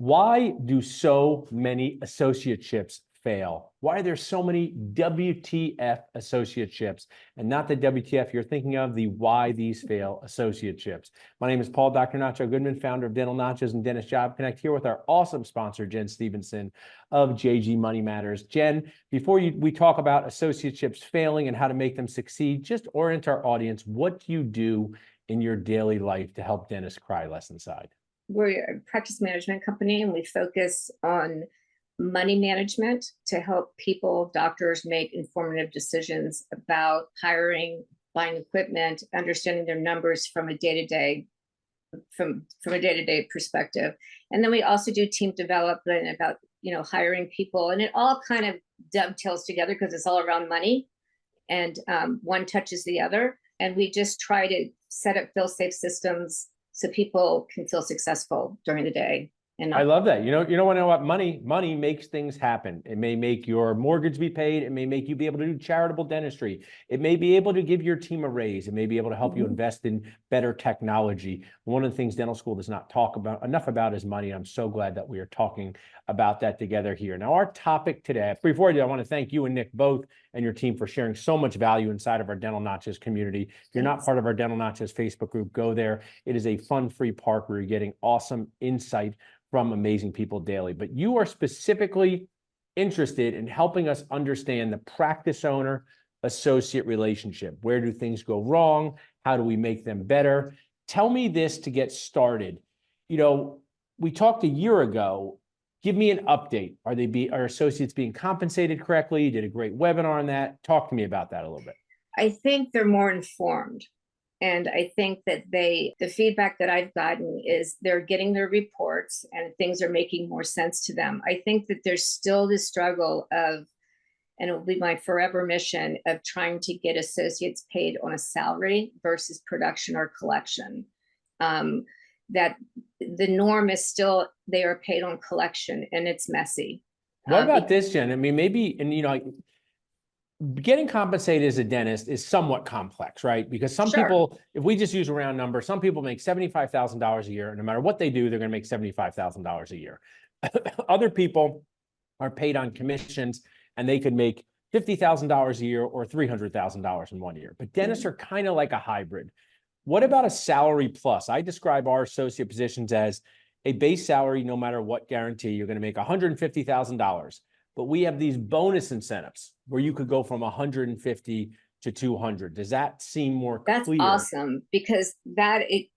Why do so many associateships fail? Why are there so many WTF associateships and not the WTF you're thinking of, the why these fail associateships? My name is Paul Dr. Nacho Goodman, founder of Dental Nachos and Dentist Job Connect, here with our awesome sponsor, Jen Stevenson of JG Money Matters. Jen, before we talk about associateships failing and how to make them succeed, just orient our audience. What do you do in your daily life to help dentists cry less inside? We're a practice management company, and we focus on money management to help people, doctors, make informative decisions about hiring, buying equipment, understanding their numbers from a day-to-day perspective. And then we also do team development about hiring people, and it all kind of dovetails together because it's all around money, and one touches the other. And we just try to set up fail-safe systems so people can feel successful during the day. And I love that. You know what? Money makes things happen. It may make your mortgage be paid. It may make you be able to do charitable dentistry. It may be able to give your team a raise. It may be able to help you invest in better technology. One of the things dental school does not talk about enough about is money. I'm so glad that we are talking about that together here. Now, our topic today, before I do, I want to thank you and Nick both and your team for sharing so much value inside of our Dental Nachos community. If you're not part of our Dental Nachos Facebook group, go there. It is a fun, free park where you're getting awesome insight from amazing people daily. But you are specifically interested in helping us understand the practice owner associate relationship. Where do things go wrong? How do we make them better? Tell me this to get started. We talked a year ago. Give me an update. Are associates being compensated correctly? You did a great webinar on that. Talk to me about that a little bit. I think they're more informed. And I think that the feedback that I've gotten is they're getting their reports and things are making more sense to them. I think that there's still this struggle of, and it will be my forever mission, of trying to get associates paid on a salary versus production or collection. That the norm is still they are paid on collection, and it's messy. What about this, Jen? I mean, maybe, and getting compensated as a dentist is somewhat complex, right? Because some people, if we just use a round number, some people make $75,000 a year, and no matter what they do, they're going to make $75,000 a year. Other people are paid on commissions, and they could make $50,000 a year or $300,000 in 1 year. But dentists are kind of like a hybrid. What about a salary plus? I describe our associate positions as a base salary, no matter what guarantee. You're going to make $150,000. But we have these bonus incentives where you could go from 150 to 200. Does that seem more clear? That's awesome, because it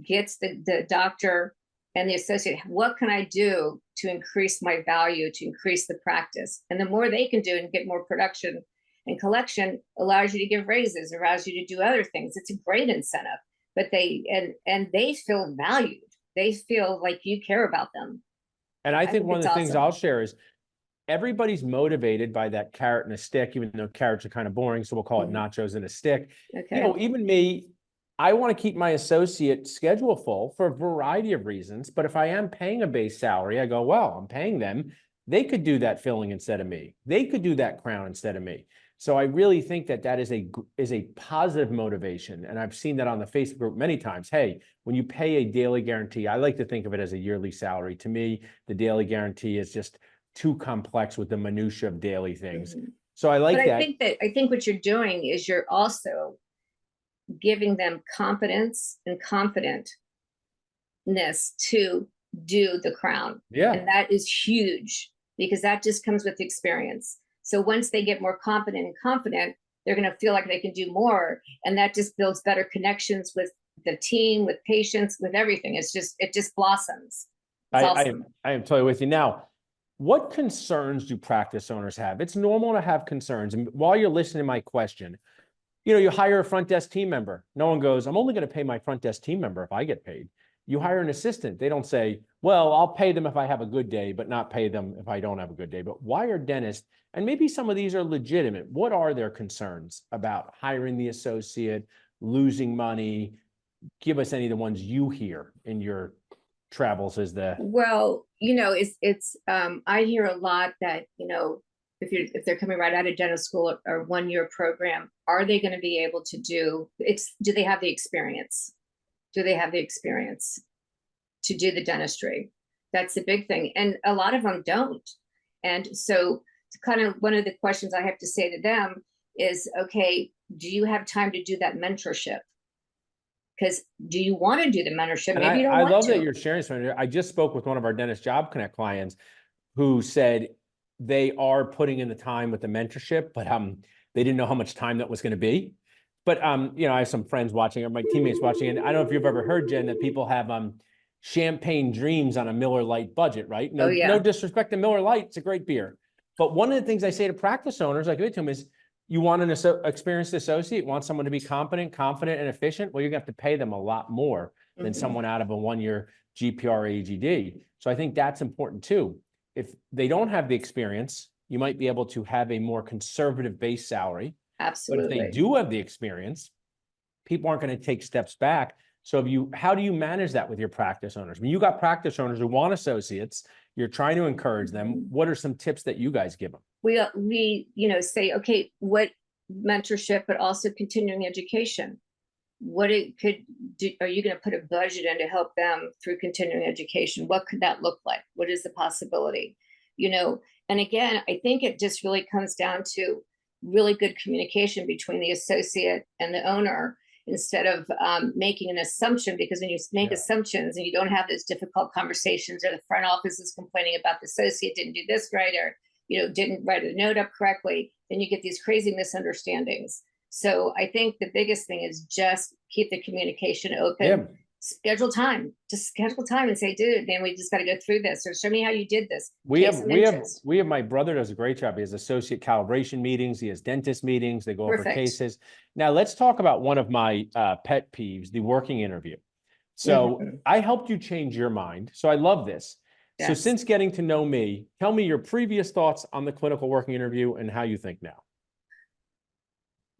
gets the doctor and the associate, what can I do to increase my value, to increase the practice? And the more they can do and get more production and collection allows you to give raises, allows you to do other things. It's a great incentive, but they feel valued. They feel like you care about them. And I think one of the things I'll share is everybody's motivated by that carrot and a stick, even though carrots are kind of boring. So we'll call it nachos and a stick. Okay. Even me, I want to keep my associate schedule full for a variety of reasons. But if I am paying a base salary, I go, well, I'm paying them. They could do that filling instead of me. They could do that crown instead of me. So I really think that is a positive motivation. And I've seen that on the Facebook group many times. Hey, when you pay a daily guarantee, I like to think of it as a yearly salary. To me, the daily guarantee is just too complex with the minutia of daily things. So I like that. I think what you're doing is you're also giving them confidence and confidentness to do the crown. Yeah. And that is huge, because that just comes with experience. So once they get more confident and confident, they're going to feel like they can do more. And that just builds better connections with the team, with patients, with everything. It just blossoms. Awesome. I am totally with you. Now, what concerns do practice owners have? It's normal to have concerns. And while you're listening to my question, you hire a front desk team member. No one goes, I'm only going to pay my front desk team member if I get paid. You hire an assistant. They don't say, well, I'll pay them if I have a good day, but not pay them if I don't have a good day. But why are dentists, and maybe some of these are legitimate, what are their concerns about hiring the associate, losing money? Give us any of the ones you hear in your travels as the... Well, I hear a lot that, if they're coming right out of dental school or 1 year program, are they going to be able to do they have the experience? Do they have the experience to do the dentistry? That's a big thing. And a lot of them don't. And so kind of one of the questions I have to say to them is, okay, do you have time to do that mentorship? Because do you want to do the mentorship? And Maybe you don't I want love that to. you're sharing something. I just spoke with one of our Dentist Job Connect clients who said they are putting in the time with the mentorship, but they didn't know how much time that was going to be. But you know, I have some friends watching, or my teammates watching, and I don't know if you've ever heard, Jen, that people have champagne dreams on a Miller Lite budget, right? No, Oh, yeah. no disrespect to Miller Lite, it's a great beer. But one of the things I say to practice owners, I give it to them, is you want an experienced associate, want someone to be competent, confident, and efficient. Well, you're gonna have to pay them a lot more than someone out of a 1-year GPR AGD. So I think that's important too. If they don't have the experience, you might be able to have a more conservative base salary. But if they Absolutely. do have the experience, people aren't going to take steps back. So how do you manage that with your practice owners? When you got practice owners who want associates, you're trying to encourage them. What are some tips that you guys give them? We say, okay, what mentorship, but also continuing education. What it could do, are you going to put a budget in to help them through continuing education? What could that look like? What is the possibility? And again, I think it just really comes down to really good communication between the associate and the owner, instead of making an assumption, because when you make assumptions and you don't have those difficult conversations, or the front office is complaining about the associate didn't do this right, or didn't write a note up correctly, then you get these crazy misunderstandings. So I think the biggest thing is just keep the communication open. Schedule time, just schedule time and say, dude, man, we just got to go through this, or show me how you did this. We have my brother does a great job. He has associate calibration meetings. He has dentist meetings. They go over cases. Now let's talk about one of my pet peeves, the working interview. So I helped you change your mind. So I love this. So since getting to know me, tell me your previous thoughts on the clinical working interview and how you think now.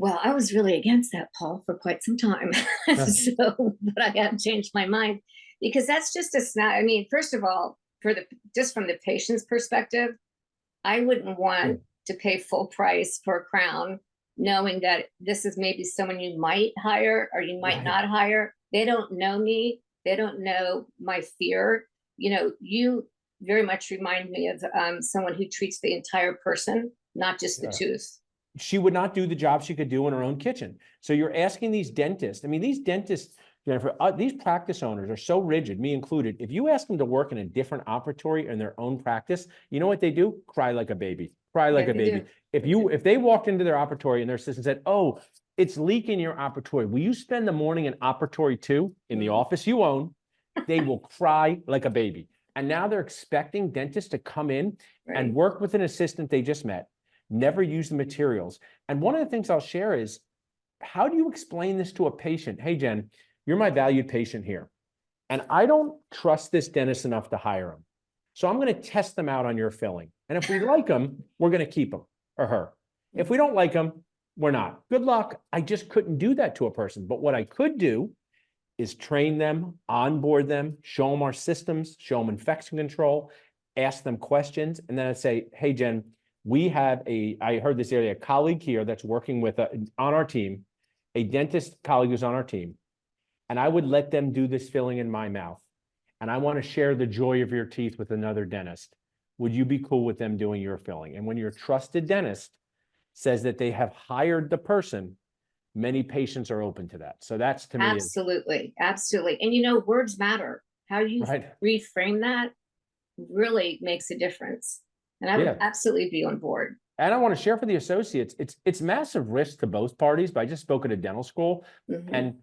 Well, I was really against that, Paul, for quite some time. But I have changed my mind, because that's just a snap. I mean, first of all, just from the patient's perspective, I wouldn't want to pay full price for a crown, knowing that this is maybe someone you might hire or you might not hire. They don't know me. They don't know my fear. You very much remind me of someone who treats the entire person, not just the tooth. She would not do the job she could do in her own kitchen. So you're asking these dentists, I mean, these dentists, Jennifer, these practice owners are so rigid, me included. If you ask them to work in a different operatory in their own practice, you know what they do? Cry like a baby. Cry like a baby. If they walked into their operatory and their assistant said, oh, it's leak in your operatory, will you spend the morning in operatory 2 in the office you own? They will cry like a baby. And now they're expecting dentists to come in and work with an assistant they just met, never use the materials. And one of the things I'll share is, how do you explain this to a patient? Hey, Jen, you're my valued patient here, and I don't trust this dentist enough to hire him. So I'm going to test them out on your filling. And if we like them, we're going to keep them or her. If we don't like them, we're not. Good luck. I just couldn't do that to a person. But what I could do is train them, onboard them, show them our systems, show them infection control, ask them questions. And then I'd say, hey, Jen, we have I heard this earlier, a colleague here that's working with on our team, a dentist colleague who's on our team, and I would let them do this filling in my mouth. And I want to share the joy of your teeth with another dentist. Would you be cool with them doing your filling? And when your trusted dentist says that they have hired the person, many patients are open to that. So that's, to me, absolutely. And words matter. How you reframe that really makes a difference. And I would absolutely be on board. And I want to share for the associates, it's massive risk to both parties, but I just spoke at a dental school. And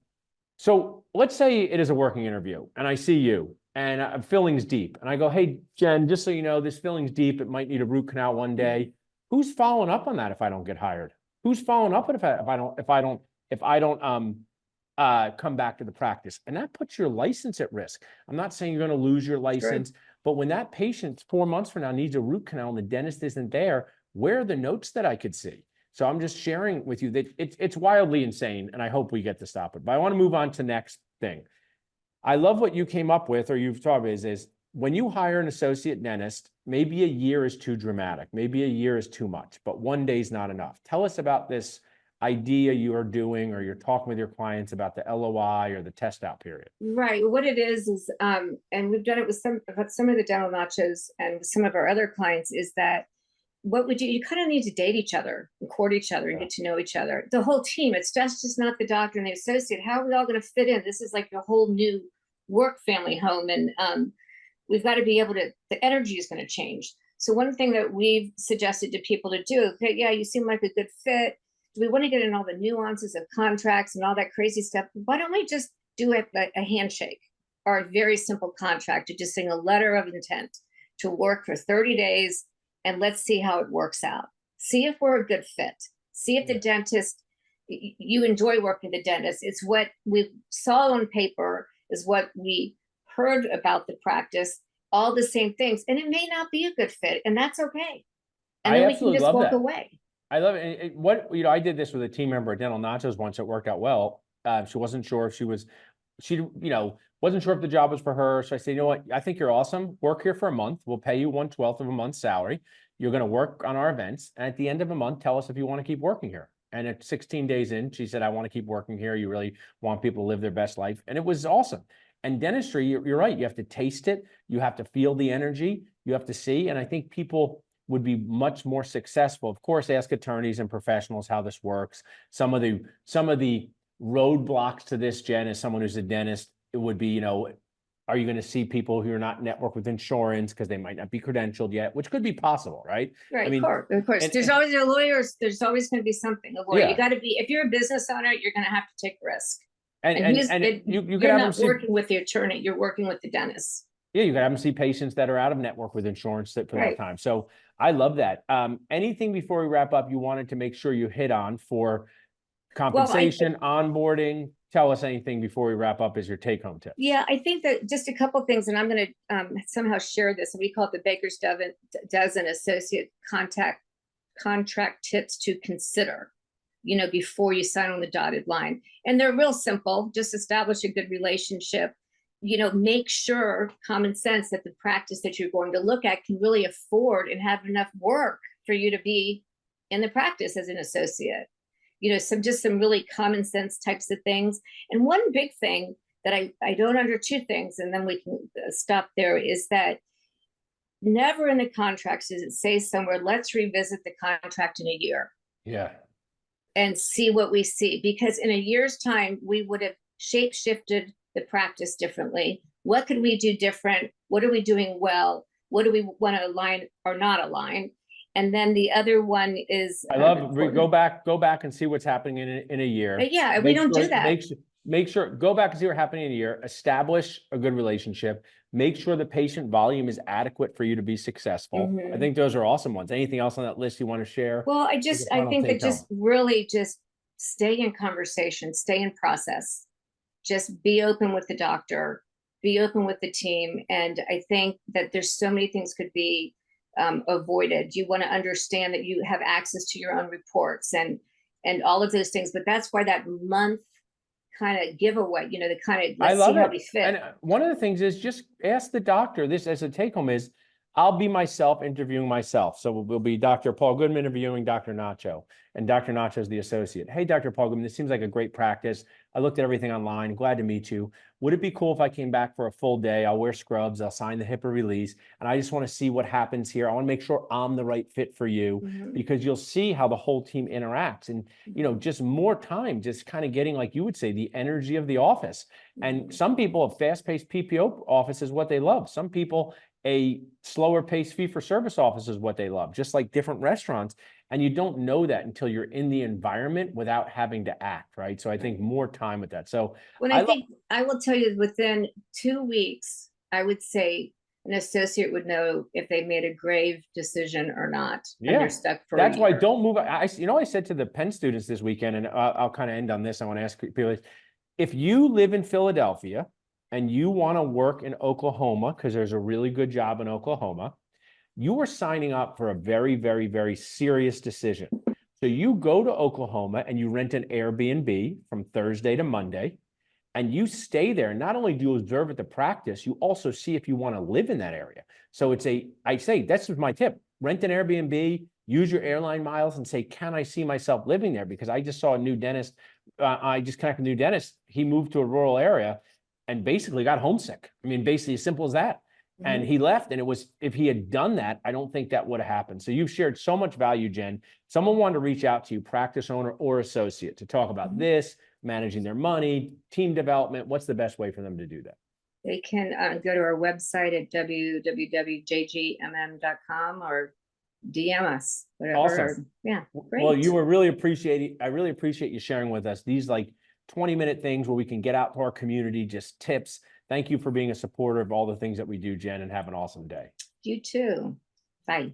so let's say it is a working interview and I see you and filling's deep. And I go, hey, Jen, just so you know, this filling's deep. It might need a root canal one day. Who's following up on that if I don't get hired? Who's following up if I don't come back to the practice? And that puts your license at risk. I'm not saying you're going to lose your license. But when that patient 4 months from now needs a root canal and the dentist isn't there, where are the notes that I could see? So I'm just sharing with you that it's wildly insane, and I hope we get to stop it. But I want to move on to the next thing. I love what you came up with, or you've taught me, is when you hire an associate dentist, maybe a year is too dramatic. Maybe a year is too much, but 1 day is not enough. Tell us about this idea you are doing, or you're talking with your clients about the LOI or the test out period? Right. What it is, and we've done it with some of the dental nachos and with some of our other clients, is that what we do, you kind of need to date each other and court each other and Yeah. get to know each other. The whole team, it's just not the doctor and the associate. How are we all going to fit in? This is like a whole new work family home. And we've got to be able to, the energy is going to change. So one thing that we've suggested to people to do, okay, yeah, you seem like a good fit. Do we want to get in all the nuances of contracts and all that crazy stuff? Why don't we just do a handshake or a very simple contract, to just sing a letter of intent to work for 30 days, and let's see how it works out. See if we're a good fit. See if the dentist, you enjoy working with the dentist. It's what we saw on paper, is what we heard about the practice, all the same things. And it may not be a good fit, and that's okay. And I then we can absolutely just love walk that. away. I love it. What, you know, I did this with a team member at Dental Nachos once. It worked out well. She wasn't sure if she, you know, wasn't sure if the job was for her. So I said, you know what, I think you're awesome. Work here for a month. We'll pay you 1/12 of a month's salary. You're going to work on our events. And at the end of a month, tell us if you want to keep working here. And at 16 days in, she said, I want to keep working here. You really want people to live their best life. And it was awesome. And dentistry, you're right. You have to taste it. You have to feel the energy. You have to see. And I think people would be much more successful. Of course, ask attorneys and professionals how this works. Some of the roadblocks to this, Jen, as someone who's a dentist, it would be, you know, are you going to see people who are not networked with insurance because they might not be credentialed yet, which could be possible, right? Right, I mean, of course. There's always a lawyers. There's always going to be something. A lawyer. Yeah. You got to be. If you're a business owner, you're going to have to take risk. and you could you're have them not see, working with the attorney. You're working with the dentist. yeah, you could have them see patients that are out of network with insurance for that Right. time. So I love that. Anything before we wrap up you wanted to make sure you hit on for compensation, onboarding? Tell us anything before we wrap up as your take-home tip. Yeah, I think that just a couple of things, and I'm going to somehow share this. We call it the Baker's Dozen Associate Contract Tips to Consider, you know, before you sign on the dotted line. And they're real simple. Just establish a good relationship. You know, make sure, common sense, that the practice that you're going to look at can really afford and have enough work for you to be in the practice as an associate. You know, some really common sense types of things. And one big thing that I don't under two things, and then we can stop there, is that never in the contracts does it say somewhere, let's revisit the contract in a year. Yeah. And see what we see. Because in a year's time, we would have shape-shifted the practice differently. What could we do different? What are we doing well? What do we want to align or not align? And then the other one is, I love go back and see what's happening in a year. Yeah, we don't do that. Make sure, go back and see what's happening in a year. Establish a good relationship. Make sure the patient volume is adequate for you to be successful. I think those are awesome ones. Anything else on that list you want to share? Well, I think that just really just stay in conversation, stay in process. Just be open with the doctor, be open with the team. And I think that there's so many things could be avoided. You want to understand that you have access to your own reports and all of those things. But that's why that month kind of giveaway, you know, the kind of, let's see how we fit. And one of the things is just ask the doctor, this as a take home is, I'll be myself interviewing myself. So we'll be Dr. Paul Goodman interviewing Dr. Nacho, and Dr. Nacho is the associate. Hey, Dr. Paul Goodman, this seems like a great practice. I looked at everything online. Glad to meet you. Would it be cool if I came back for a full day? I'll wear scrubs. I'll sign the HIPAA release. And I just want to see what happens here. I want to make sure I'm the right fit for you, because you'll see how the whole team interacts. And, you know, just more time, just kind of getting, like you would say, the energy of the office. And some people, a fast-paced PPO office is what they love. Some people, a slower paced fee-for-service office is what they love, just like different restaurants. And you don't know that until you're in the environment without having to act, right? So I think more time with that. So I will tell you, within 2 weeks, I would say an associate would know if they made a grave decision or not. Yeah, and they're stuck for that's a why year. don't move. I said to the Penn students this weekend, and I'll kind of end on this. I want to ask people, if you live in Philadelphia and you want to work in Oklahoma, because there's a really good job in Oklahoma, you are signing up for a very, very, very serious decision. So you go to Oklahoma and you rent an Airbnb from Thursday to Monday, and you stay there. Not only do you observe at the practice, you also see if you want to live in that area. So I say, that's my tip. Rent an Airbnb, use your airline miles and say, can I see myself living there? Because I just saw a new dentist. I just connected with a new dentist. He moved to a rural area and basically got homesick. I mean, basically as simple as that. And he left, and it was, if he had done that, I don't think that would have happened. So you've shared so much value, Jen. Someone wanted to reach out to you, practice owner or associate, to talk about this, managing their money, team development. What's the best way for them to do that? They can go to our website at www.jgmm.com or DM us, whatever. Awesome. Yeah, great. Well, you were really appreciating, I really appreciate you sharing with us these like 20-minute things where we can get out to our community, just tips. Thank you for being a supporter of all the things that we do, Jen, and have an awesome day. You too. Bye.